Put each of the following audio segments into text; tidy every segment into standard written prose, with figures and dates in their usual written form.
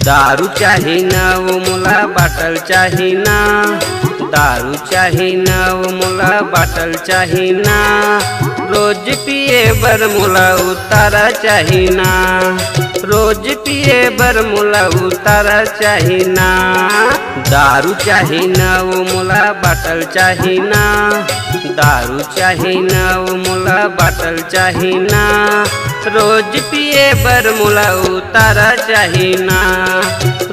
दारू चाही ना वो मोला बाटल चाही ना, दारू चाही ना वो मोला बाटल चाही ना, रोज पिए बर मोला उतारा चाही ना, रोज पिए बर मोला उतारा चाही ना। दारू चाही ना वो मोला बाटल चाही ना, दारू चाही ना वो मोला बाटल चाही ना, रोज पिए बर मोला उतारा चाही ना,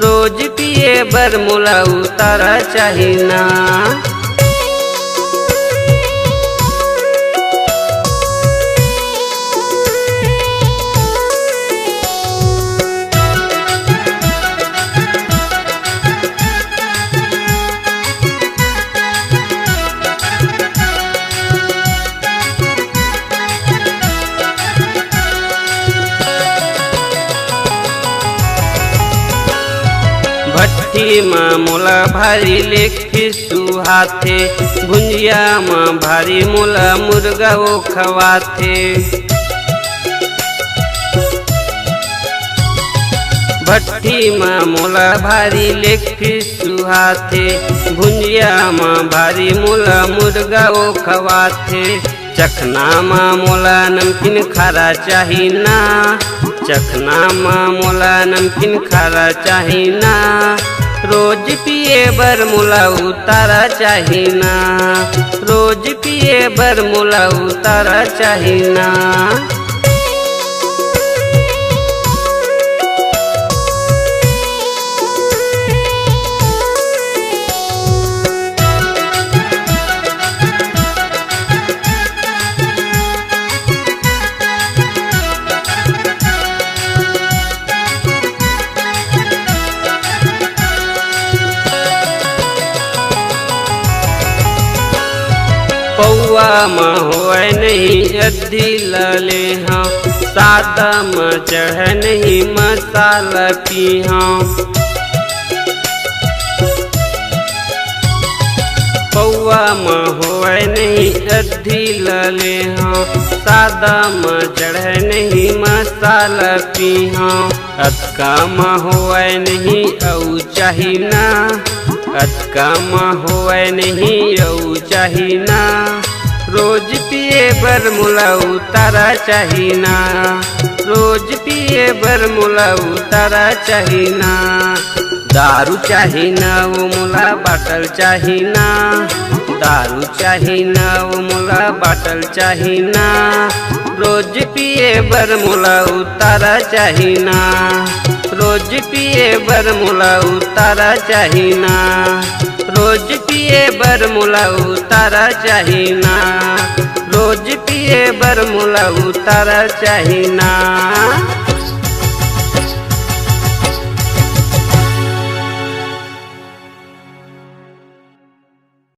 रोज पिए बर मोला उतारा चाही ना। भट्टी माँ मोला भारी लेखी सुहाथे, भुंजिया माँ भारी मोला मुर्गा वो खवाथे। भट्टी माँ मोला भारी लेखी सुहाथे, भुंजिया माँ भारी मोला मुर्गा वो खवाथे। चखना माँ मोला नमकीन खारा चाही ना, चखना माँ मोला नमकीन खारा चाही ना, रोज पिए बर मोला उतारा चाही ना, रोज पिए बर मोला उतारा चाही ना। पौआ में होए नहीं अद्धी लाले हाँ, सादा में चढ़ नहीं मसाला पी हाँ। पौआ में होए नहीं अद्धी लाले हाँ, सादा में चढ़ नहीं मसाला पी हाँ। अतका में होए नहीं औ चाही ना, अतका में होए नहीं औ चाही ना, रोज पिए बर मोला उतारा चाही ना, रोज पिए बर मोला उतारा चाही ना। दारू चाही ना वो मोला बाटल चाही ना, दारू चाही ना वो मोला बाटल चाही ना, रोज पिए बर मोला उतारा चाही ना, रोज पिए बर मोला उतारा चाही ना, रोज पिए बर मोला उतारा चाही ना, रोज पिए बर मोला उतारा चाही ना।